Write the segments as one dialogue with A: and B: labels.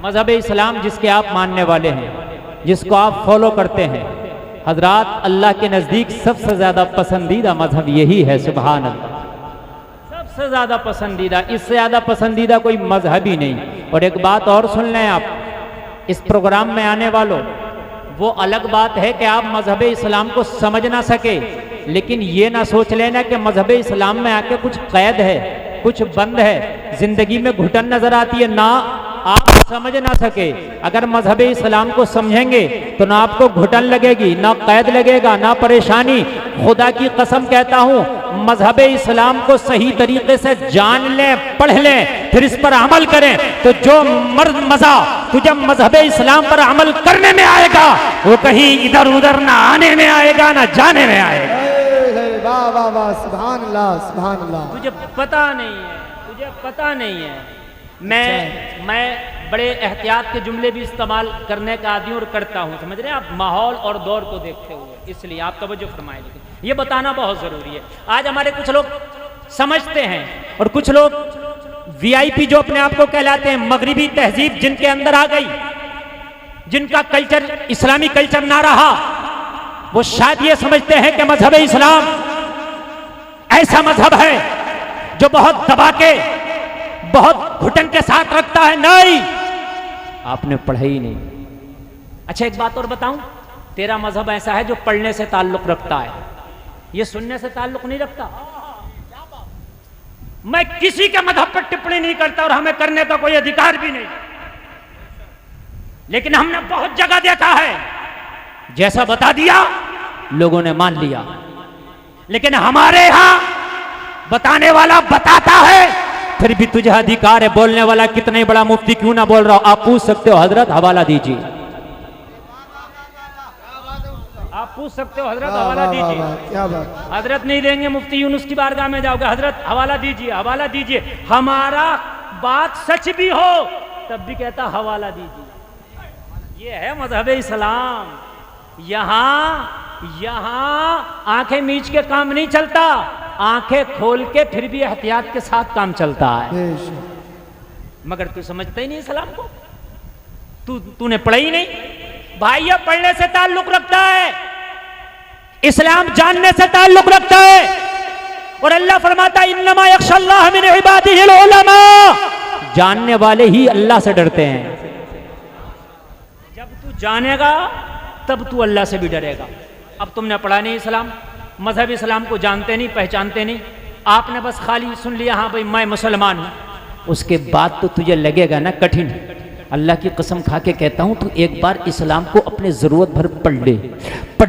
A: मजहब इस्लाम जिसके आप मानने वाले हैं, जिसको आप फॉलो करते हैं, हजरात अल्लाह के नज़दीक सबसे ज़्यादा पसंदीदा मजहब यही है। सुभान अल्लाह, सबसे ज़्यादा पसंदीदा, इससे ज़्यादा पसंदीदा कोई मजहब ही नहीं। और एक बात और सुन लें आप, इस प्रोग्राम में आने वालों, वो अलग बात है कि आप मजहब इस्लाम को समझ ना सके, लेकिन ये ना सोच लेना कि मजहब इस्लाम में आके कुछ कैद है, कुछ बंद है, जिंदगी में घुटन नजर आती है। ना, आप समझ ना सके। अगर मजहब इस्लाम को समझेंगे तो ना आपको घुटन लगेगी, ना कैद लगेगा, ना परेशानी। खुदा की कसम कहता हूँ, मजहब इस्लाम को सही तरीके से जान लें, पढ़ लें, फिर इस पर अमल करें, तो जो मजा तुझे मजहब इस्लाम पर अमल करने में आएगा वो कहीं इधर उधर ना आने में आएगा, ना जाने में आएगा।
B: वाह वाह वाह, सुभान अल्लाह सुभान अल्लाह।
A: तुझे पता नहीं है, तुझे पता नहीं है। मैं बड़े एहतियात के जुमले भी इस्तेमाल करने का आदी और करता हूँ, समझ रहे हैं आप, माहौल और दौर को देखते हुए, इसलिए आप तवज्जो फरमाएं। लेकिन ये बताना बहुत ज़रूरी है। आज हमारे कुछ लोग समझते हैं और कुछ लोग वीआईपी जो अपने आप को कहलाते हैं, मगरिबी तहजीब जिनके अंदर आ गई, जिनका कल्चर इस्लामी कल्चर ना रहा, वो शायद ये समझते हैं कि मजहब इस्लाम ऐसा मजहब है जो बहुत दबा के, बहुत घुटन के साथ रखता है। नहीं, आपने पढ़ा ही नहीं। अच्छा एक बात और बताऊं, तेरा मजहब ऐसा है जो पढ़ने से ताल्लुक रखता है, ये सुनने से ताल्लुक नहीं रखता। मैं किसी के मजहब पर टिप्पणी नहीं करता और हमें करने का कोई अधिकार भी नहीं, लेकिन हमने बहुत जगह देखा है, जैसा बता दिया लोगों ने मान लिया। लेकिन हमारे यहां बताने वाला बताता है, फिर भी तुझे अधिकार है बोलने वाला, कितने बड़ा मुफ्ती क्यों ना बोल रहा हो। आप पूछ सकते हो, हजरत हवाला दीजिए, आप पूछ सकते हो, हजरत हवाला दीजिए।
B: क्या बात,
A: हजरत नहीं देंगे, मुफ्ती यूनुस की बारगाह में जाओगे, हजरत हवाला दीजिए, हवाला दीजिए। हमारा बात सच भी हो तब भी कहता हवाला दीजिए। ये है मजहब इस्लाम। यहाँ आंखें मीच के काम नहीं चलता, आंखें खोल के फिर भी एहतियात के साथ काम चलता है। मगर तू समझता ही नहीं इस्लाम को, तूने पढ़ा ही नहीं। भाई ये पढ़ने से ताल्लुक रखता है, इस्लाम जानने से ताल्लुक रखता है। और अल्लाह फरमाता है इन्नमा यख्शल्लाह मिन इबादिहिल उलमा, जानने वाले ही अल्लाह से डरते हैं। जब तू जानेगा तब तू अल्लाह से भी डरेगा। अब तुमने पढ़ा नहीं इस्लाम, मजहब इस्लाम को जानते नहीं, पहचानते नहीं, आपने बस खाली सुन लिया हाँ भाई मैं मुसलमान हूं, उसके बाद तो तुझे लगेगा ना कठिन। अल्लाह की कसम खा के कहता हूं, तू एक बार इस्लाम को अपने ज़रूरत भर पढ़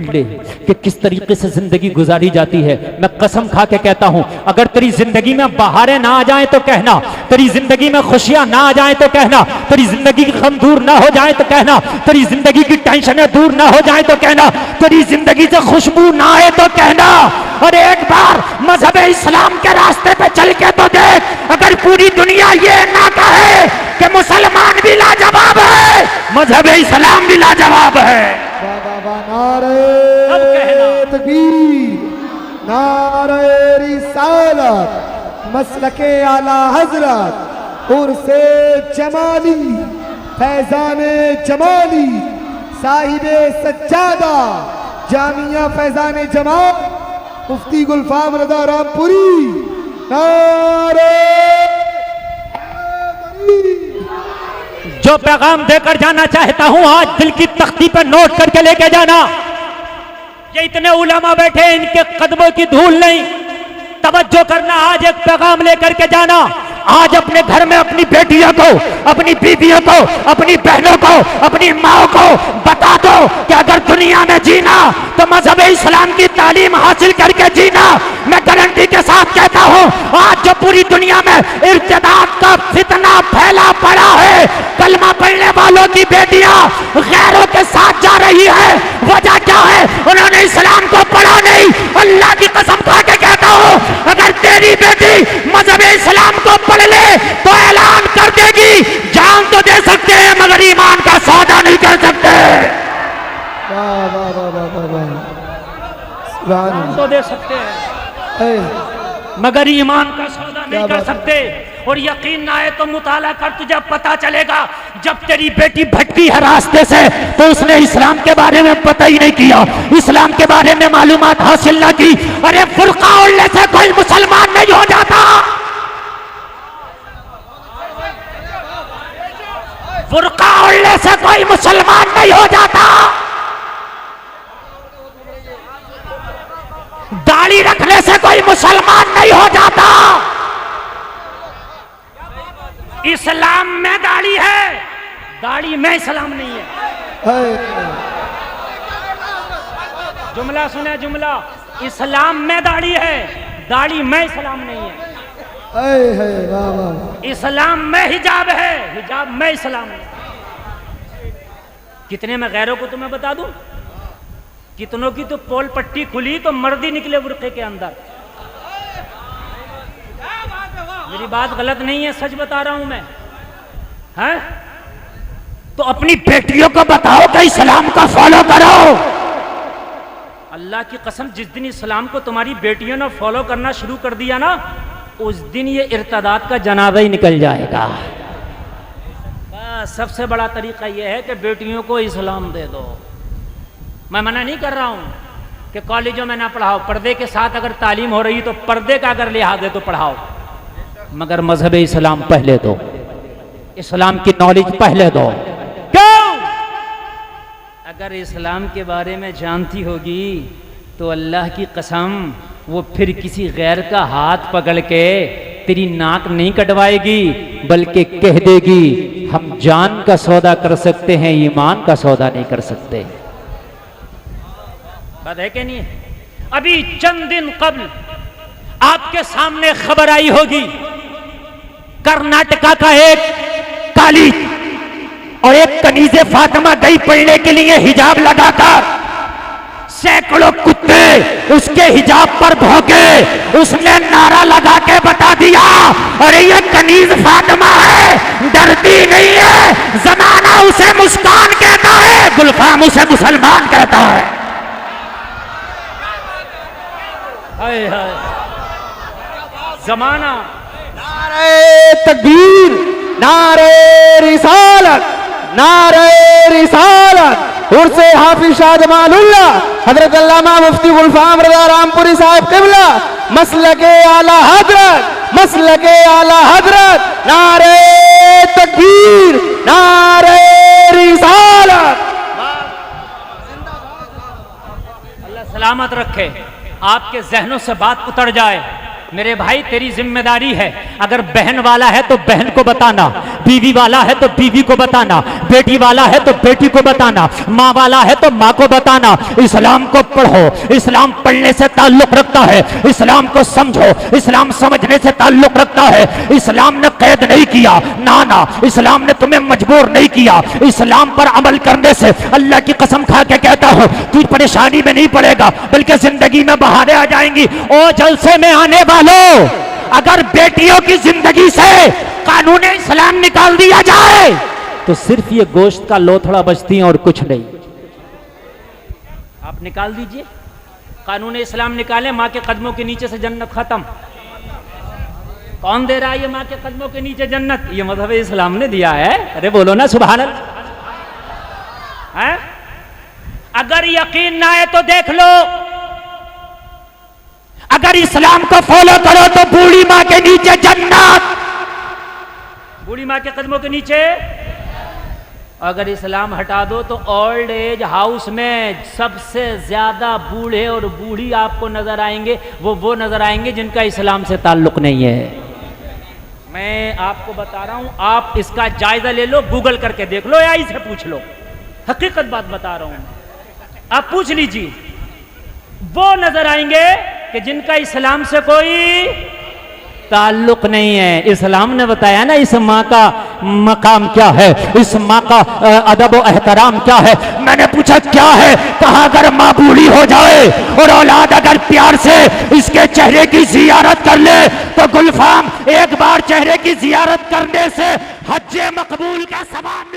A: ले कि किस तरीके से ज़िंदगी गुजारी जाती है। मैं कसम खा के कहता हूं, अगर तेरी ज़िंदगी में बहारें ना आ जाएं तो कहना, तेरी ज़िंदगी में खुशियां ना आ जाएं तो कहना, तेरी ज़िंदगी की गम दूर ना हो जाए तो कहना, तेरी ज़िंदगी की टेंशनें दूर ना हो जाए तो कहना, तेरी ज़िंदगी से खुशबू ना आए तो कहना। और एक बार मजहब इस्लाम के रास्ते पे चल के तो देख, अगर पूरी दुनिया ये ना कहे कि मुसलमान भी लाजवाब है, मजहब इस्लाम भी लाजवाब है।
B: नारे तकबीर, नारे रिसालत, मसलके आला हजरत, उर्से जमाली, फैजाने जमाली, साहिबे सज्जादा, जामिया फैजाने जमाल, मुफ्ती गुलफाम रज़ा रामपुरी। नारे
A: जो पैगाम देकर जाना चाहता हूं आज दिल की तख्ती पर नोट करके लेके जाना। ये इतने उलमा बैठे, इनके कदमों की धूल नहीं, तवज्जो करना। आज एक पैगाम लेकर के जाना। आज अपने घर में अपनी बेटियों को, अपनी बीवियों को, अपनी बहनों को, अपनी माओ को बता दो कि अगर दुनिया में जीना तो मजहब इस्लाम की तालीम हासिल करके जीना। मैं गारंटी के साथ कहता हूँ, आज जो पूरी दुनिया में इर्तिदाद का फितना फैला पड़ा है, कलमा पढ़ने वालों की बेटियां गैरों के साथ जा रही है। वजह क्या है? उन्होंने इस्लाम को पढ़ा नहीं। अल्लाह की कसम खा के कहता हूँ, अगर तेरी बेटी मजहब इस्लाम को पढ़ ले तो ऐलान कर देगी, जान तो दे सकते हैं मगर ईमान का सौदा नहीं कर सकते। जान तो दे सकते हैं मगर ईमान का सौदा नहीं कर सकते। और यकीन ना आए तो मुताला कर, तुझे पता चलेगा। जब तेरी बेटी भटकी है रास्ते से तो उसने इस्लाम के बारे में पता ही नहीं किया, इस्लाम के बारे में मालूमात हासिल ना की। अरे फुर्का ओढ़ने से कोई मुसलमान नहीं हो जाता, फुर्का ओढ़ने से कोई मुसलमान नहीं हो जाता, दाढ़ी रखने से कोई मुसलमान नहीं हो जाता। इस्लाम में दाढ़ी है, दाढ़ी में इस्लाम नहीं है। जुमला सुने, जुमला, इस्लाम में दाढ़ी है, दाढ़ी में इस्लाम नहीं है।
B: वाह वाह।
A: इस्लाम में हिजाब है, हिजाब में इस्लाम नहीं। कितने में गैरों को तुम्हें बता दूं, कितनों की तो पोल पट्टी खुली तो मर्दी निकले बुर्के के अंदर। मेरी बात गलत नहीं है, सच बता रहा हूं मैं। हैं? तो अपनी बेटियों को बताओ कि इस्लाम का फॉलो करो। अल्लाह की कसम, जिस दिन इस्लाम को तुम्हारी बेटियों ने फॉलो करना शुरू कर दिया ना, उस दिन ये इर्तदाद का जनाजा ही निकल जाएगा। बस सबसे बड़ा तरीका यह है कि बेटियों को इस्लाम दे दो। मैं मना नहीं कर रहा हूं कि कॉलेजों में ना पढ़ाओ, पर्दे के साथ अगर तालीम हो रही तो पर्दे का अगर लिहाज है तो पढ़ाओ, मगर मजहब इस्लाम पहले दो, इस्लाम की नॉलेज पहले दो। क्यों? अगर इस्लाम के बारे में जानती होगी तो अल्लाह की कसम वो फिर किसी गैर का हाथ पकड़ के तेरी नाक नहीं कटवाएगी, बल्कि कह देगी हम जान का सौदा कर सकते हैं, ईमान का सौदा नहीं कर सकते। बात है कि नहीं है? अभी चंद दिन कबल आपके सामने खबर आई होगी, कर्नाटका का एक काली और एक कनीज़े फातिमा गई पढ़ने के लिए हिजाब लगाकर, सैकड़ों कुत्ते उसके हिजाब पर भौंके, उसने नारा लगा के बता दिया अरे ये कनीज़ फातिमा है, डरती नहीं है, जमाना उसे मुस्कान कहता है, गुलफाम उसे मुसलमान कहता है। हाय हाय जमाना।
B: नारे तकबीर, नारे रिसालत, नारे रिसालत। उर्से हाफिज शाह जमालुल्लाह हजरत अल्लामा मुफ्ती गुलफाम रज़ा रामपुरी साहब क़िबला, मसलके आला हजरत, मसलके आला हजरत। नारे तकबीर, नारे रिसालत।
A: अल्लाह सलामत रखे, आपके जहनों से बात उतर जाए। मेरे भाई तेरी जिम्मेदारी है, अगर बहन वाला है तो बहन को बताना, बीवी वाला है तो बीवी को बताना, बेटी वाला है तो बेटी को बताना, माँ वाला है तो माँ को बताना। इस्लाम को पढ़ो, इस्लाम पढ़ने से ताल्लुक रखता है, इस्लाम को समझो, इस्लाम समझने से ताल्लुक रखता है। इस्लाम ने कैद नहीं किया, ना ना, इस्लाम ने तुम्हें मजबूर नहीं किया। इस्लाम पर अमल करने से अल्लाह की कसम खा के कहता हूँ तू परेशानी में नहीं पड़ेगा, बल्कि जिंदगी में बहारें आ जाएंगी। ओ जलसे में आने वालों, अगर बेटियों की जिंदगी से कानून इस्लाम निकाल दिया जाए तो सिर्फ ये गोश्त का लोथड़ा बचती है और कुछ नहीं। आप निकाल दीजिए, कानून इस्लाम निकालें, माँ के कदमों के नीचे से जन्नत खत्म। कौन दे रहा है ये माँ के कदमों के नीचे जन्नत? ये मजहब इस्लाम ने दिया है। अरे बोलो ना सुभान अल्लाह। अगर यकीन ना आए तो देख लो, अगर इस्लाम को फॉलो करो तो बूढ़ी माँ के नीचे जन्नत, बूढ़ी माँ के कदमों के नीचे। अगर इस्लाम हटा दो तो ओल्ड एज हाउस में सबसे ज्यादा बूढ़े और बूढ़ी आपको नजर आएंगे, वो नजर आएंगे जिनका इस्लाम से ताल्लुक नहीं है। मैं आपको बता रहा हूं, आप इसका जायजा ले लो, गूगल करके देख लो या इसे पूछ लो, हकीकत बात बता रहा हूं। आप पूछ लीजिए, वो नजर आएंगे कि जिनका इस्लाम से कोई ताल्लुक नहीं है। इस्लाम ने बताया ना इस माँ का मकाम क्या है, इस माँ का अदब और एहतराम क्या है। मैंने पूछा क्या है, कहा अगर माँ बूढ़ी हो जाए और औलाद अगर प्यार से इसके चेहरे की जियारत कर ले तो गुलफाम एक बार चेहरे की जियारत करने से हज्जे मकबूल का सवाब